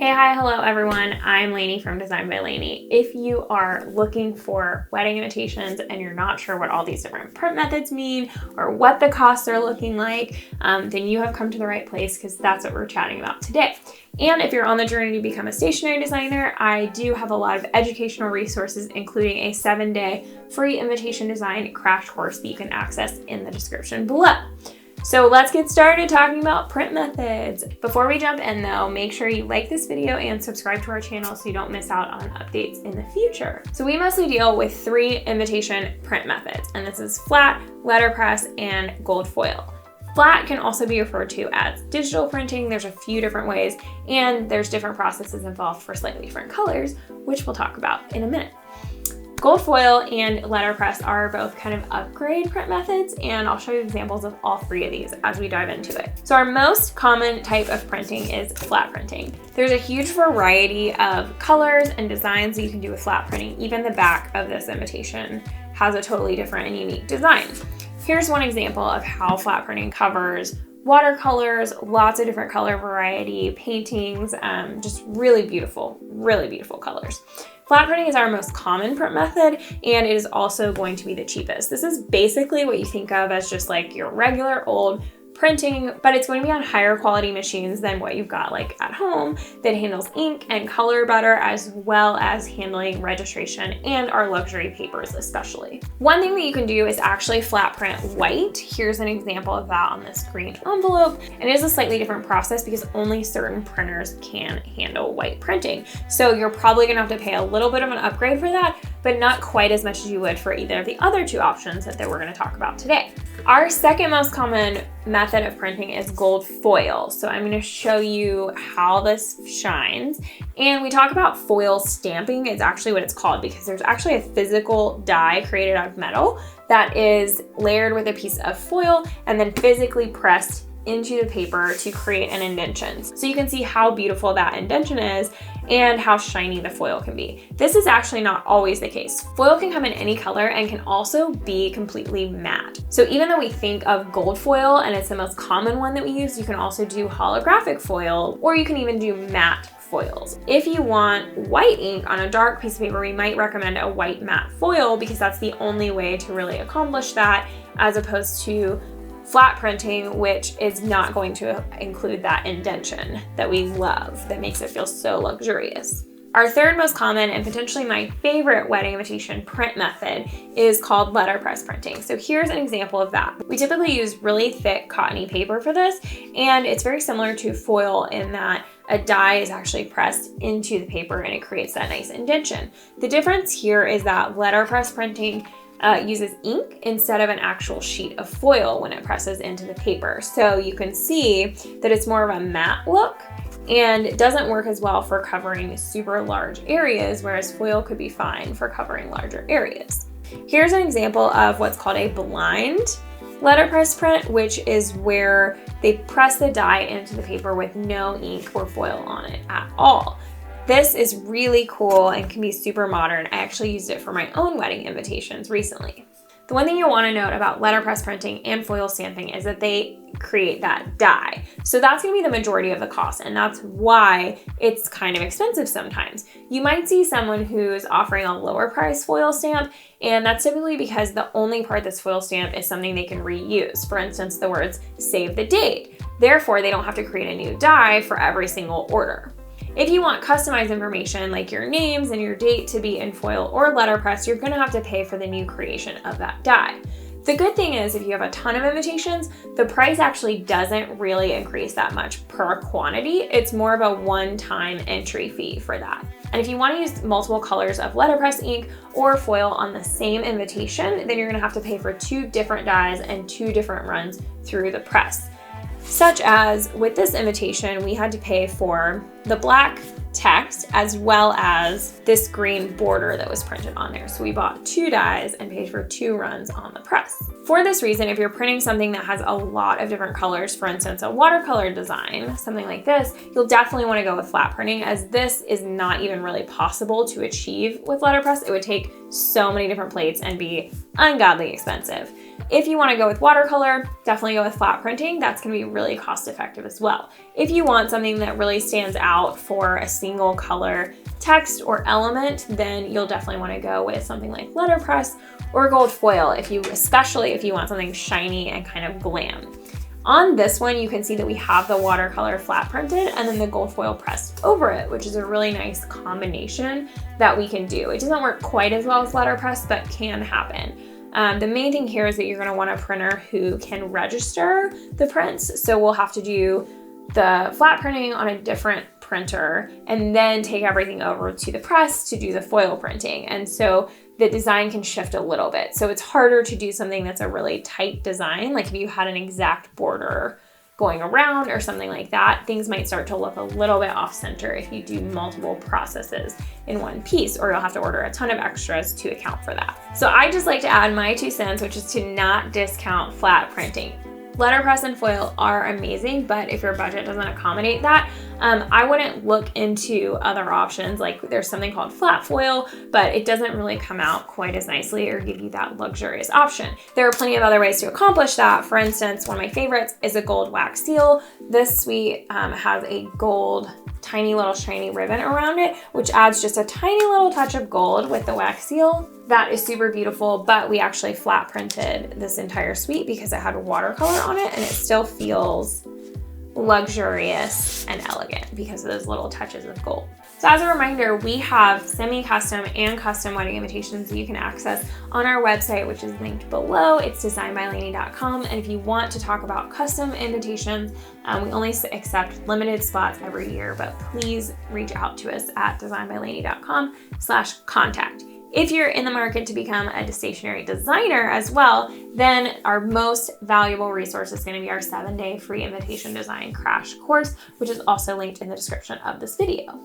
Hey, hi, hello everyone. I'm Laney from Design by Laney. If you are looking for wedding invitations and you're not sure what all these different print methods mean or what the costs are looking like, then you have come to the right place because that's what we're chatting about today. And if you're on the journey to become a stationery designer, I do have a lot of educational resources, including a 7-day free invitation design crash course that you can access in the description below. So let's get started talking about print methods. Before we jump in though, make sure you like this video and subscribe to our channel so you don't miss out on updates in the future. So we mostly deal with 3 invitation print methods, and this is flat, letterpress, and gold foil. Flat can also be referred to as digital printing. There's a few different ways, and there's different processes involved for slightly different colors, which we'll talk about in a minute. Gold foil and letterpress are both kind of upgrade print methods, and I'll show you examples of all 3 of these as we dive into it. So our most common type of printing is flat printing. There's a huge variety of colors and designs that you can do with flat printing. Even the back of this invitation has a totally different and unique design. Here's one example of how flat printing covers watercolors, lots of different color variety, paintings, just really beautiful colors. Flat printing is our most common print method, and it is also going to be the cheapest. This is basically what you think of as just like your regular old printing, but it's going to be on higher quality machines than what you've got like at home that handles ink and color better, as well as handling registration and our luxury papers especially. One thing that you can do is actually flat print white. Here's an example of that on this green envelope, and it is a slightly different process because only certain printers can handle white printing. So you're probably gonna have to pay a little bit of an upgrade for that, but not quite as much as you would for either of the other 2 options that we're gonna talk about today. Our second most common method of printing is gold foil. So I'm going to show you how this shines. And we talk about foil stamping. It's actually what it's called because there's actually a physical die created out of metal that is layered with a piece of foil and then physically pressed into the paper to create an indentation. So you can see how beautiful that indentation is and how shiny the foil can be. This is actually not always the case. Foil can come in any color and can also be completely matte. So even though we think of gold foil and it's the most common one that we use, you can also do holographic foil, or you can even do matte foils. If you want white ink on a dark piece of paper, we might recommend a white matte foil because that's the only way to really accomplish that, as opposed to flat printing, which is not going to include that indentation that we love, that makes it feel so luxurious. Our third most common and potentially my favorite wedding invitation print method is called letterpress printing. So here's an example of that. We typically use really thick cottony paper for this, and it's very similar to foil in that a die is actually pressed into the paper and it creates that nice indentation. The difference here is that letterpress printing uses ink instead of an actual sheet of foil when it presses into the paper. So you can see that it's more of a matte look, and it doesn't work as well for covering super large areas, whereas foil could be fine for covering larger areas. Here's an example of what's called a blind letterpress print, which is where they press the die into the paper with no ink or foil on it at all. This is really cool and can be super modern. I actually used it for my own wedding invitations recently. The one thing you'll want to note about letterpress printing and foil stamping is that they create that die. So that's going to be the majority of the cost, and that's why it's kind of expensive sometimes. You might see someone who's offering a lower price foil stamp, and that's typically because the only part that's foil stamped is something they can reuse. For instance, the words "save the date." Therefore, they don't have to create a new die for every single order. If you want customized information like your names and your date to be in foil or letterpress, you're going to have to pay for the new creation of that die. The good thing is if you have a ton of invitations, the price actually doesn't really increase that much per quantity. It's more of a one-time entry fee for that. And if you want to use multiple colors of letterpress ink or foil on the same invitation, then you're going to have to pay for 2 different dies and 2 different runs through the press. Such as with this invitation, we had to pay for the black text as well as this green border that was printed on there. So we bought 2 dies and paid for 2 runs on the press. For this reason, if you're printing something that has a lot of different colors, for instance, a watercolor design, something like this, you'll definitely want to go with flat printing, as this is not even really possible to achieve with letterpress. It would take so many different plates and be ungodly expensive. If you want to go with watercolor, definitely go with flat printing. That's going to be really cost effective as well. If you want something that really stands out for a single color text or element, then you'll definitely want to go with something like letterpress or gold foil, especially if you want something shiny and kind of glam. On this one, you can see that we have the watercolor flat printed and then the gold foil pressed over it, which is a really nice combination that we can do. It doesn't work quite as well as letterpress, but can happen. The main thing here is that you're going to want a printer who can register the prints. So we'll have to do the flat printing on a different printer and then take everything over to the press to do the foil printing. And so the design can shift a little bit. So it's harder to do something that's a really tight design. Like if you had an exact border going around or something like that, things might start to look a little bit off center if you do multiple processes in one piece, or you'll have to order a ton of extras to account for that. So I just like to add my 2 cents, which is to not discount flat printing. Letterpress and foil are amazing, but if your budget doesn't accommodate that, I wouldn't look into other options. Like there's something called flat foil, but it doesn't really come out quite as nicely or give you that luxurious option. There are plenty of other ways to accomplish that. For instance, one of my favorites is a gold wax seal. This suite has a gold tiny little shiny ribbon around it, which adds just a tiny little touch of gold with the wax seal. That is super beautiful, but we actually flat printed this entire suite because it had watercolor on it and it still feels luxurious and elegant because of those little touches of gold. So as a reminder, we have semi-custom and custom wedding invitations that you can access on our website, which is linked below. It's designbylaney.com. And if you want to talk about custom invitations, we only accept limited spots every year, but please reach out to us at designbylaney.com/contact. If you're in the market to become a stationery designer as well, then our most valuable resource is going to be our 7-day free invitation design crash course, which is also linked in the description of this video.